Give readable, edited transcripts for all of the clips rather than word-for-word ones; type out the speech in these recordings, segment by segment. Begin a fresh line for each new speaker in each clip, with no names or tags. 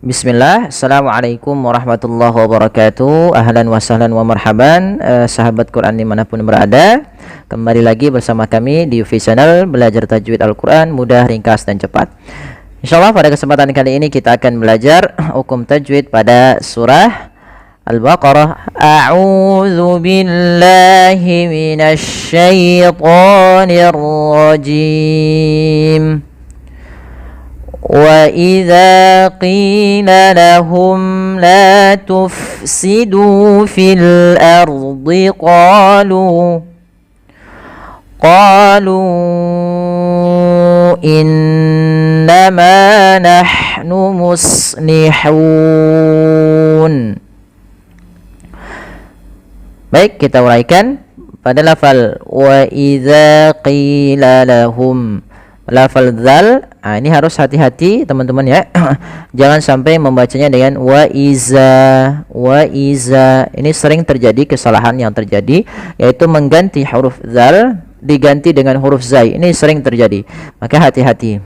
Bismillah, Assalamualaikum warahmatullahi wabarakatuh. Ahlan wa sahlan wa marhaban, sahabat Quran dimanapun berada. Kembali lagi bersama kami di UFI Channel, belajar tajwid Al-Quran mudah, ringkas, dan cepat. InsyaAllah pada kesempatan kali ini kita akan belajar hukum tajwid pada surah Al-Baqarah. A'udzu billahi minasy syaithanir rajim. وَإِذَا قِيلَ لَهُمْ لَا تُفْسِدُوا فِي الْأَرْضِ قَالُوا إِنَّمَا نَحْنُ مُصْلِحُونَ. Baik, kita uraikan pada lafal وَإِذَا قِيلَ لَهُمْ. Lafal dzal, ini harus hati-hati teman-teman ya. Jangan sampai membacanya dengan wa iza. Ini sering terjadi kesalahan yang terjadi, yaitu mengganti huruf dzal diganti dengan huruf zai. Ini sering terjadi. Maka hati-hati.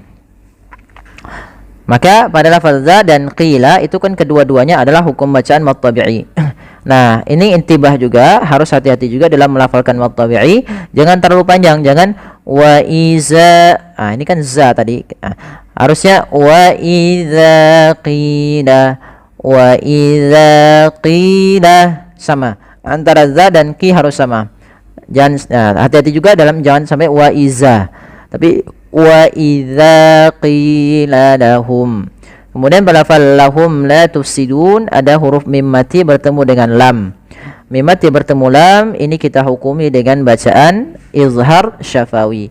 Maka pada lafal dza dan qila itu kan kedua-duanya adalah hukum bacaan mad tabi'i. Nah, ini intibah juga, harus hati-hati juga dalam melafalkan mad tabi'i. Jangan terlalu panjang, jangan wa iza. Ini kan za tadi. Harusnya wa iza qila. Wa iza qila sama. Antara za dan qi harus sama. Jangan hati-hati juga dalam jangan sampai wa iza. Tapi wa iza qila lahum. Kemudian balafal lahum la tufsidun, ada huruf mim mati bertemu dengan lam. Mim mati bertemu lam, ini kita hukumi dengan bacaan izhar syafawi.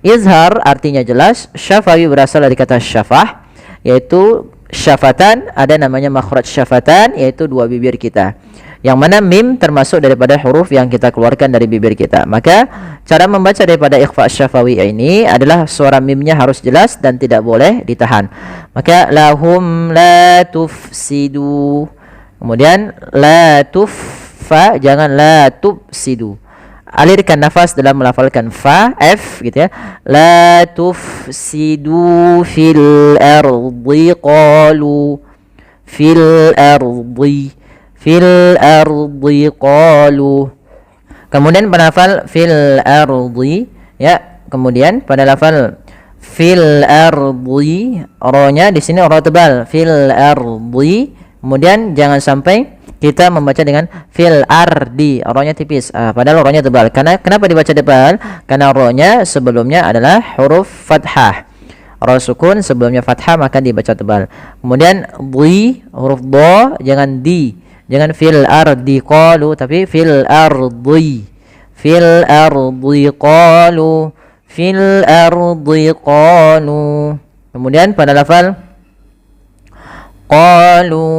Izhar artinya jelas, syafawi berasal dari kata syafah, yaitu syafatan, ada namanya makhraj syafatan, yaitu dua bibir kita. Yang mana mim termasuk daripada huruf yang kita keluarkan dari bibir kita. Maka cara membaca daripada ikhfa syafawi ini adalah suara mimnya harus jelas dan tidak boleh ditahan. Maka lahum la tufsidu. Kemudian la tuffa, jangan la tufsidu. Alirkan nafas dalam melafalkan fa, f gitu ya. La tufsidu fil ardi qalu. Fil ardi. Fil ardi qalu. Kemudian pada lafal fil ardi ya. Kemudian pada lafal fil ardi, ro-nya di sini ro tebal, fil ardi. Kemudian jangan sampai kita membaca dengan fil ardi, ro-nya tipis. Padahal ro-nya tebal. Karena kenapa dibaca tebal? Karena ro-nya sebelumnya adalah huruf fathah. Ro sukun sebelumnya fathah maka dibaca tebal. Kemudian di, huruf do jangan di. Jangan fil ardi qalu, tapi fil ardi. Fil ardi qalu. Fil ardi qalu. Kemudian pada lafal qalu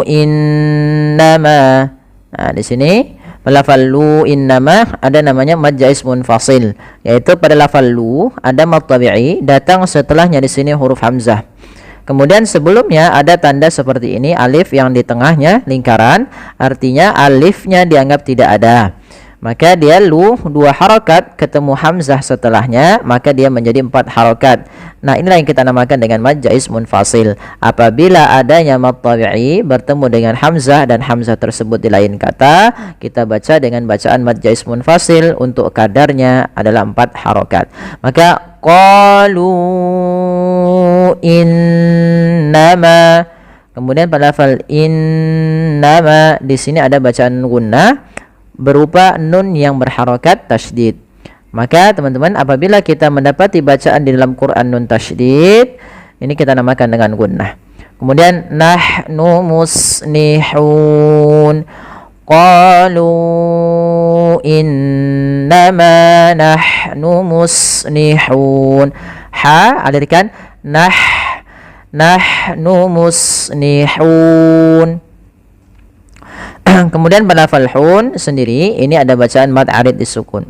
innama. Di sini pada lafal lu innama ada namanya mad jaiz munfasil, yaitu pada lafal lu ada mad tabi'i, datang setelahnya di sini huruf hamzah. Kemudian sebelumnya ada tanda seperti ini, alif yang di tengahnya lingkaran, artinya alifnya dianggap tidak ada. Maka dia lu 2 harakat ketemu hamzah setelahnya, maka dia menjadi 4 harakat. Nah, inilah yang kita namakan dengan mad jaiz munfasil. Apabila adanya mad tabi'i bertemu dengan hamzah dan hamzah tersebut di lain kata, kita baca dengan bacaan mad jaiz munfasil, untuk kadarnya adalah 4 harakat. Maka qalu innama. Kemudian pada lafal innama di sini ada bacaan gunnah berupa nun yang berharokat tasydid. Maka teman-teman, apabila kita mendapati bacaan di dalam Quran nun tasydid, ini kita namakan dengan gunnah. Kemudian nahnu musnihun. Qalu innama nahnu musnihun. Ha alirkan, nahnu musnihun. Kemudian pada lafal hun sendiri, ini ada bacaan mad arid disukun.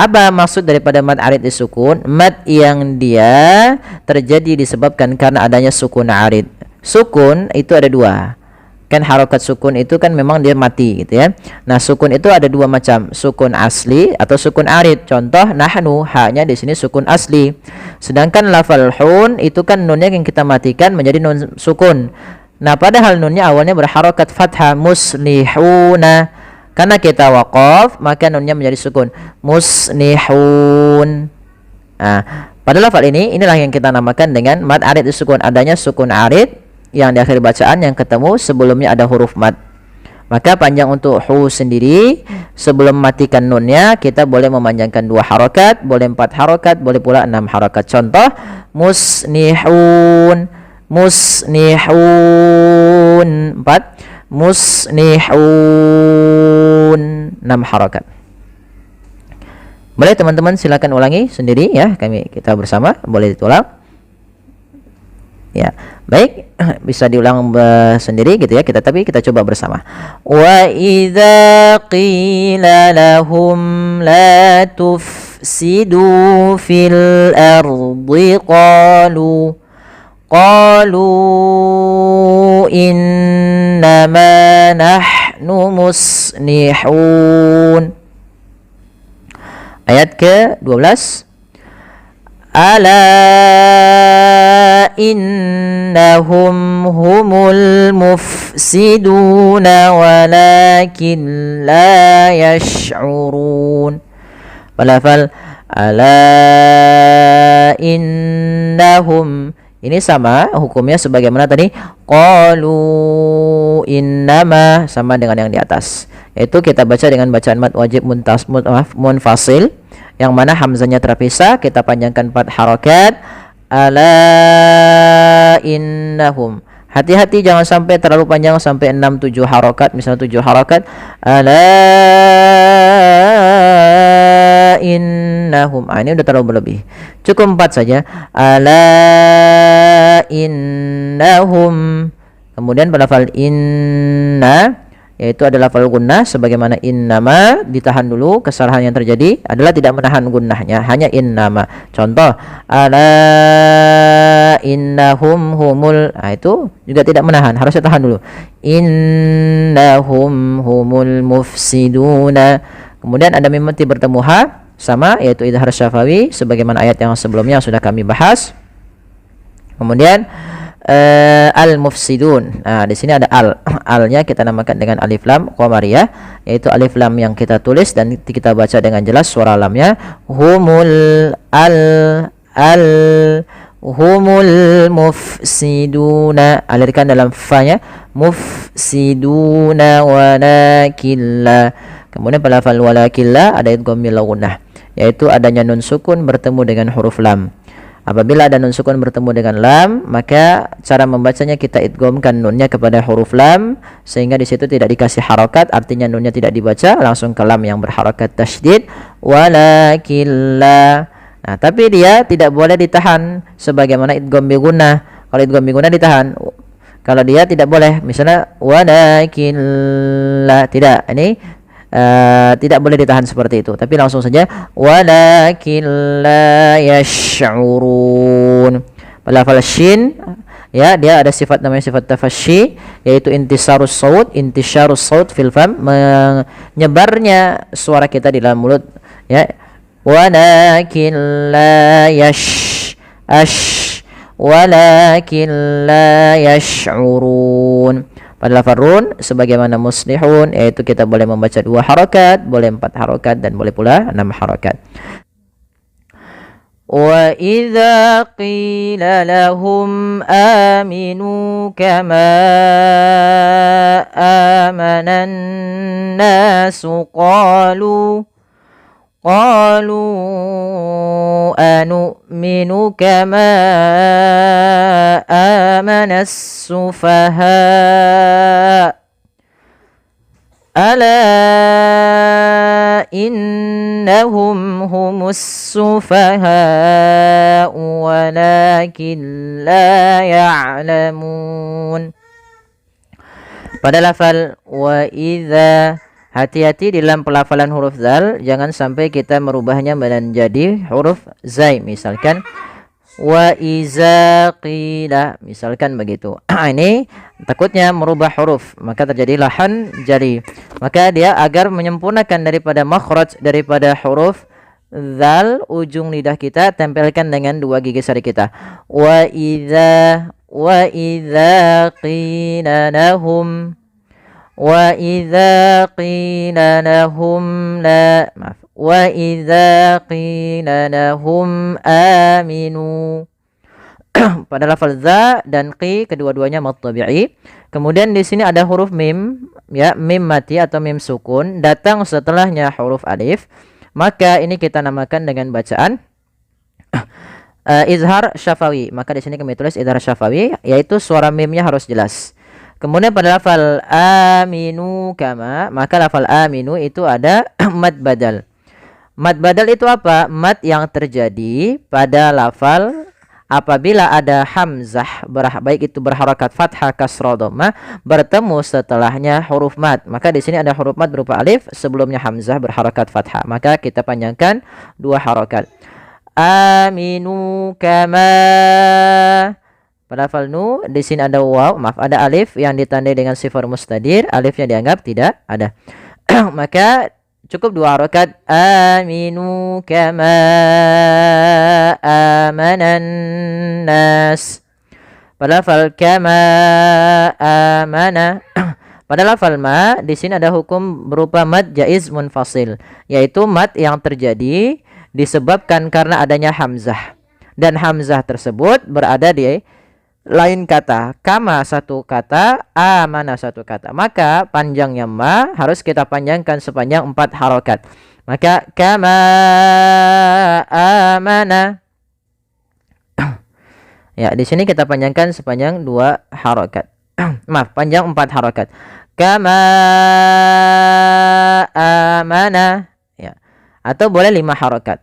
Apa maksud daripada mad arid disukun? Mad yang dia terjadi disebabkan karena adanya sukun arid. Sukun itu ada 2. Kan harokat sukun itu kan memang dia mati gitu ya. Nah, sukun itu ada dua macam, sukun asli atau sukun arid. Contoh nahnu, haknya di sini sukun asli. Sedangkan lafal hun itu kan nunnya yang kita matikan menjadi nun sukun. Nah, padahal nunnya awalnya berharokat fathah, muslihuna. Karena kita waqaf, maka nunnya menjadi sukun, muslihun. Nah, pada lafal inilah yang kita namakan dengan mad arid sukun. Adanya sukun arid yang di akhir bacaan yang ketemu sebelumnya ada huruf mad. Maka panjang untuk hu sendiri, sebelum matikan nunnya kita boleh memanjangkan 2 harokat, boleh 4 harokat, boleh pula 6 harokat. Contoh musnihun, musnihun 4, musnihun 6 harokat. Boleh teman-teman silakan ulangi sendiri ya, kita bersama boleh ditulang. Ya, baik, bisa diulang sendiri gitu ya, tapi kita coba bersama. Wa idza qila lahum la tufsidu fil ardi qalu innama nahnu muslihun. Ayat ke-12. Ala innahum humul mufsiduna walakin la yash'urun. Balafal ala innahum, ini sama hukumnya sebagaimana tadi qalu innama, sama dengan yang di atas, yaitu kita baca dengan bacaan mad wajib munfasil, yang mana hamzanya terpisah, kita panjangkan 4 harokat. Ala innahum, hati-hati jangan sampai terlalu panjang sampai 6-7 harokat, misalnya 7 harokat. Ala innahum, ini udah terlalu berlebih, cukup 4 saja. Ala innahum, kemudian pada lafal inna, yaitu adalah lafal gunnah sebagaimana innama, ditahan dulu. Kesalahan yang terjadi adalah tidak menahan gunnahnya, hanya innama. Contoh ala innahum humul, itu juga tidak menahan, harusnya tahan dulu. Innahum humul mufsiduna. Kemudian ada mim mati bertemu ha, sama, yaitu idhar syafawi sebagaimana ayat yang sebelumnya yang sudah kami bahas. Kemudian al-mufsidun. Nah, di sini ada alnya kita namakan dengan alif lam qamariyah, yaitu alif lam yang kita tulis dan kita baca dengan jelas suara lamnya. Humul humul mufsiduna, alirkan dalam fa-nya, mufsiduna walakilla. Kemudian pada lafal walakilla ada idgham bil gunnah, yaitu adanya nun sukun bertemu dengan huruf lam. Apabila ada nun sukun bertemu dengan lam, maka cara membacanya kita idghamkan nunnya kepada huruf lam, sehingga di situ tidak dikasih harokat, artinya nunnya tidak dibaca, langsung ke lam yang berharokat tasydid, walakilla. Nah, tapi dia tidak boleh ditahan sebagaimana idgham bi gunnah. Kalau idgham bi gunnah ditahan. Kalau dia tidak boleh, misalnya walakilla, tidak, ini tidak boleh ditahan seperti itu, tapi langsung saja walakin la yash'urun. Pada lafal shin, ya, dia ada sifat namanya sifat tafasyi, yaitu intisarus saut fil fam, menyebarnya suara kita di dalam mulut, ya. Walakin la walakin la yash'urun. Pada lafaz run sebagaimana muslihun, yaitu kita boleh membaca 2 harokat, boleh 4 harokat, dan boleh pula 6 harokat. Wa idza qila lahum aminu kama amanan nasu qalu anu'minu kama amanas sufaha ala innahum humus sufaha walakin la ya'lamun. Pada lafal wa idza, hati-hati dalam pelafalan huruf zal, jangan sampai kita merubahnya menjadi huruf zai. Misalkan wa iza qila, misalkan begitu. Ini takutnya merubah huruf, maka terjadi lahan jari. Maka dia agar menyempurnakan daripada makhraj daripada huruf zal, ujung lidah kita tempelkan dengan dua gigi sari kita. Wa idza qila lahum, wa idza qila lahum la, maaf, wa idza qila lahum aminu. Pada lafal za dan qi kedua-duanya mad tabi'i. Kemudian di sini ada huruf mim, ya, mim mati atau mim sukun datang setelahnya huruf alif. Maka ini kita namakan dengan bacaan izhar syafawi. Maka di sini kami tulis izhar syafawi, yaitu suara mimnya harus jelas. Kemudian pada lafal aminu kama, maka lafal aminu itu ada mad badal. Mad badal itu apa? Mad yang terjadi pada lafal apabila ada hamzah baik itu berharakat fathah, kasrah, dhammah bertemu setelahnya huruf mad. Maka di sini ada huruf mad berupa alif, sebelumnya hamzah berharakat fathah. Maka kita panjangkan dua harakat. Aminu kama. Pada lafal nu di sini ada waw, maaf, ada alif yang ditandai dengan sifar mustadir, alifnya dianggap tidak ada. Maka cukup dua harakat. Aminu kama amanan nas. Pada lafal kama amana. Pada lafal ma di sini ada hukum berupa mad jaiz munfasil, yaitu mad yang terjadi disebabkan karena adanya hamzah, dan hamzah tersebut berada di lain kata. Kama satu kata, amana satu kata. Maka panjangnya ma harus kita panjangkan sepanjang 4 harokat. Maka kama amana. Ya, di sini kita panjangkan sepanjang 2 harokat. Maaf, panjang 4 harokat. Kama amana. Ya. Atau boleh 5 harokat.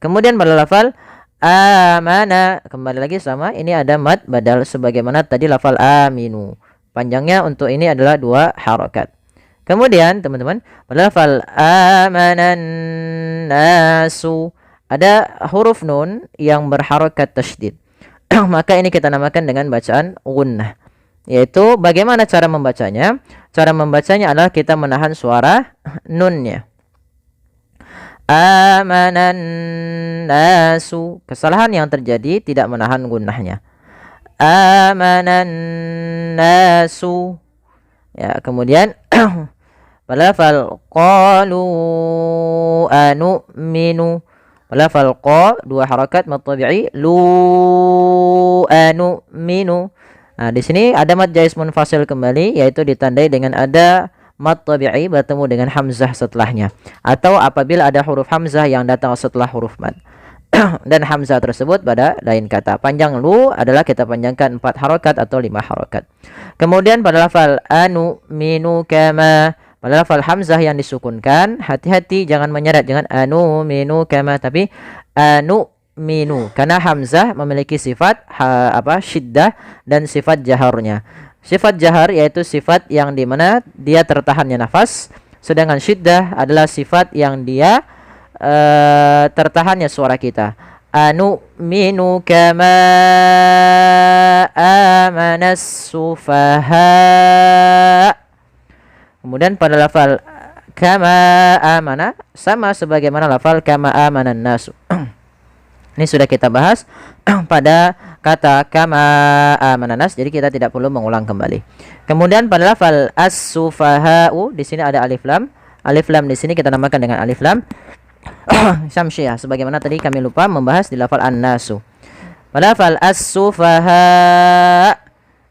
Kemudian pada lafal amana, kembali lagi sama, ini ada mad badal sebagaimana tadi lafal aminu. Panjangnya untuk ini adalah 2 harokat. Kemudian teman-teman, pada lafal amanan nasu ada huruf nun yang berharokat tasydid. Maka ini kita namakan dengan bacaan gunnah. Yaitu bagaimana cara membacanya? Cara membacanya adalah kita menahan suara nunnya. Amanan nasu. Kesalahan yang terjadi tidak menahan gunnahnya. Amanan nasu. Ya, kemudian pada lafal qalu anu'minu. Pada lafal qa 2 harakat mad tabi'i, lu anu'minu. Nah, di sini ada mad jaiz munfasil kembali, yaitu ditandai dengan ada mad tabi'i bertemu dengan hamzah setelahnya, atau apabila ada huruf hamzah yang datang setelah huruf mad dan hamzah tersebut pada lain kata. Panjang lu adalah kita panjangkan 4 harokat atau 5 harokat. Kemudian pada lafal anu minu kama, pada lafal hamzah yang disukunkan, hati-hati jangan menyeret, jangan anu minu kama, tapi anu minu, karena hamzah memiliki sifat syiddah dan sifat jaharnya. Sifat jahar yaitu sifat yang dimana dia tertahannya nafas, sedangkan syiddah adalah sifat yang dia tertahannya suara kita. Anu minu kama amanas sufaha. Kemudian pada lafal kama amana sama sebagaimana lafal kama amanan nasu. Ini sudah kita bahas pada kata kama amananas, jadi kita tidak perlu mengulang kembali. Kemudian pada lafal as-sufaha'u di sini ada alif lam. Alif lam di sini kita namakan dengan alif lam syamsiyah, sebagaimana tadi kami lupa membahas di lafal an-nasu. Pada lafal as-sufaha,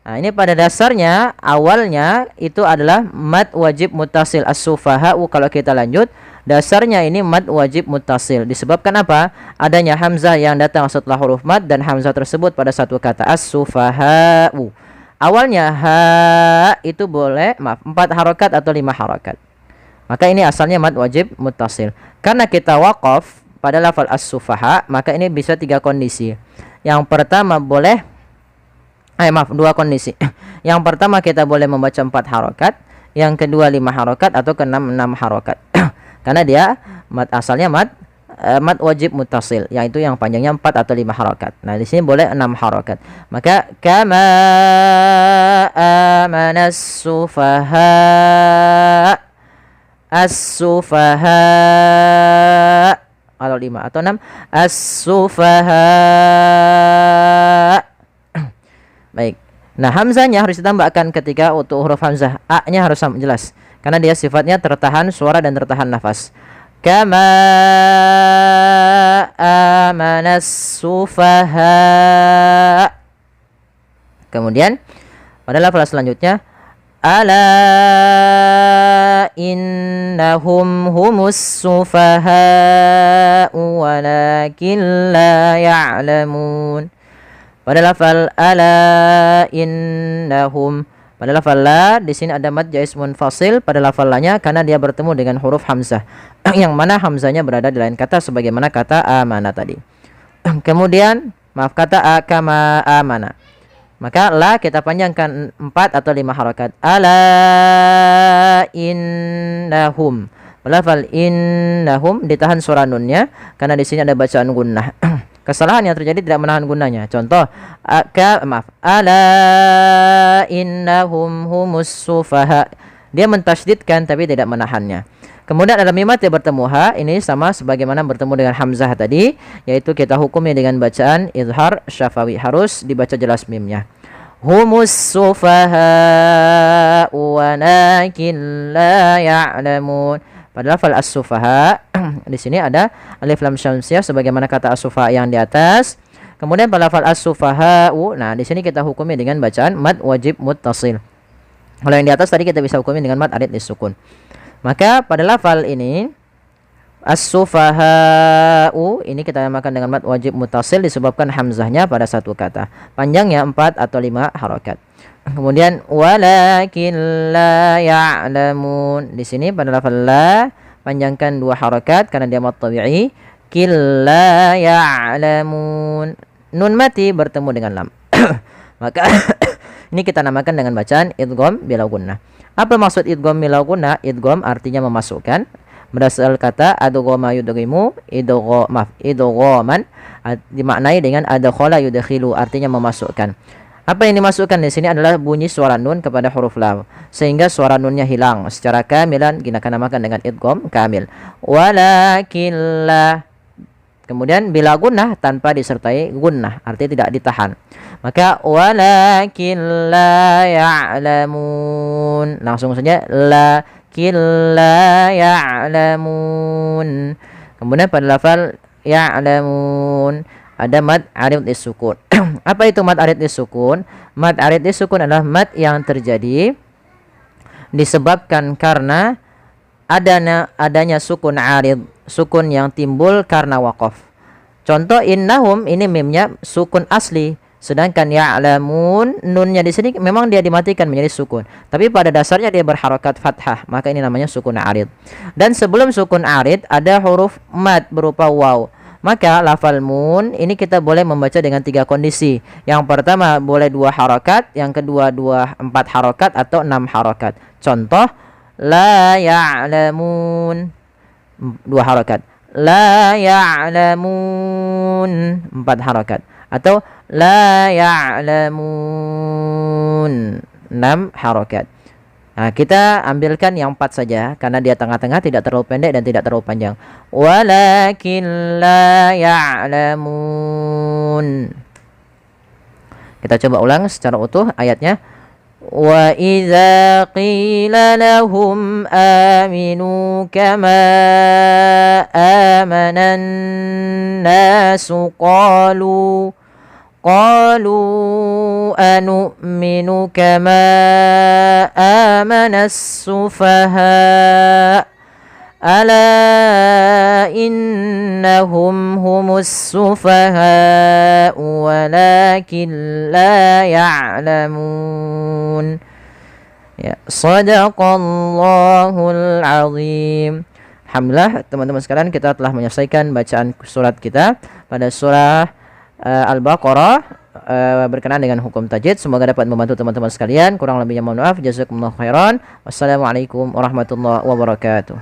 nah ini pada dasarnya awalnya itu adalah mad wajib muttasil. As-sufaha'u kalau kita lanjut dasarnya ini mad wajib muttasil. Disebabkan apa? Adanya hamzah yang datang setelah huruf mad, dan hamzah tersebut pada satu kata as-sufaha'u. Awalnya ha itu boleh, 4 harokat atau 5 harokat. Maka ini asalnya mad wajib muttasil. Karena kita waqaf pada lafal as-sufaha, maka ini bisa 3 kondisi. Yang pertama boleh 2 kondisi. Yang pertama kita boleh membaca 4 harokat, yang kedua 5 harokat, atau ke-6 harokat. Karena dia asalnya mad mad wajib muttasil, yaitu yang panjangnya 4 atau 5 harokat. Nah, di sini boleh 6 harokat. Maka kama amanas sufaha, as-sufaha, kalau 5 atau 6, as-sufaha. Baik. Nah, hamzahnya harus ditambahkan ketika untuk huruf hamzah. A-nya harus jelas karena dia sifatnya tertahan suara dan tertahan nafas. Kama amanas sufaha. Kemudian pada lafaz selanjutnya, ala innahum humus sufaha walakin la ya'lamun. Pada lafal ala innahum, pada lafal la di sini ada mad jaiz munfasil pada lafal la-nya karena dia bertemu dengan huruf hamzah yang mana hamzahnya berada di lain kata sebagaimana kata amana tadi. Kemudian kata akama amana, maka la kita panjangkan 4 atau 5 harakat. Ala innahum, pada lafal innahum ditahan suara nunnya karena di sini ada bacaan gunnah. Kesalahan yang terjadi tidak menahan gunanya. Contoh, ala innahum humus sufaha. Dia mentasydidkan tapi tidak menahannya. Kemudian ada mimat yang bertemu ha, ini sama sebagaimana bertemu dengan hamzah tadi, yaitu kita hukumi dengan bacaan izhar syafawi, harus dibaca jelas mimnya. Humus sufaha walakin la ya'lamun. Pada lafal as-sufaha di sini ada alif lam syamsiyah sebagaimana kata as-sufaha yang di atas. Kemudian pada lafal as-sufaha, nah di sini kita hukumi dengan bacaan mad wajib muttasil. Kalau yang di atas tadi kita bisa hukumi dengan mad arid disukun. Maka pada lafal ini as-sufaha ini kita namakan dengan mad wajib muttasil disebabkan hamzahnya pada satu kata. Panjangnya 4 atau 5 harakat. Kemudian walakin la ya'lamun. Di sini pada lafal la panjangkan 2 harakat karena dia mad tabi'i. Killa ya'lamun. Nun mati bertemu dengan lam. Maka ini kita namakan dengan bacaan idgham bila gunnah. Apa maksud idgham bila gunnah? Idgham artinya memasukkan. Berasal kata adghama yudghimu, idghaman dimaknai dengan adkhala yudkhilu, artinya memasukkan. Apa yang dimasukkan di sini adalah bunyi suara nun kepada huruf lam sehingga suara nunnya hilang secara kamilan, kita namakan dengan idgham kamil. Walakin la, kemudian bila gunnah tanpa disertai gunnah, artinya tidak ditahan. Maka walakin la ya'lamun, langsung saja lakin la ya'lamun. Kemudian pada lafal ya'lamun ada mad arid disukun. Apa itu mad arid disukun? Mad arid disukun adalah mad yang terjadi disebabkan karena adanya sukun arid, sukun yang timbul karena waqaf. Contoh innahum, ini mimnya sukun asli, sedangkan ya'lamun nunnya di sini memang dia dimatikan menjadi sukun, tapi pada dasarnya dia berharakat fathah, maka ini namanya sukun arid. Dan sebelum sukun arid ada huruf mad berupa waw. Maka lafal mun ini kita boleh membaca dengan 3 kondisi. Yang pertama boleh 2 harakat, yang kedua 4 harakat atau 6 harakat. Contoh la ya'lamun 2 harakat, la ya'lamun 4 harakat, atau la ya'lamun 6 harakat. Nah, kita ambilkan yang 4 saja karena dia tengah-tengah, tidak terlalu pendek dan tidak terlalu panjang. Walakin la ya'lamun. Kita coba ulang secara utuh ayatnya. Wa idza qila lahum aminu kama amanan nasu qalu anu'minu kama amanas sufaha ala innahum humus sufaha walakin la ya'lamun. Ya, shadaqallahul azim. Alhamdulillah teman-teman sekalian, kita telah menyelesaikan bacaan surat kita pada surah Al-Baqarah berkenaan dengan hukum tajwid. Semoga dapat membantu teman-teman sekalian. Kurang lebihnya mohon maaf. Jazakumullah khairan. Wassalamualaikum warahmatullahi wabarakatuh.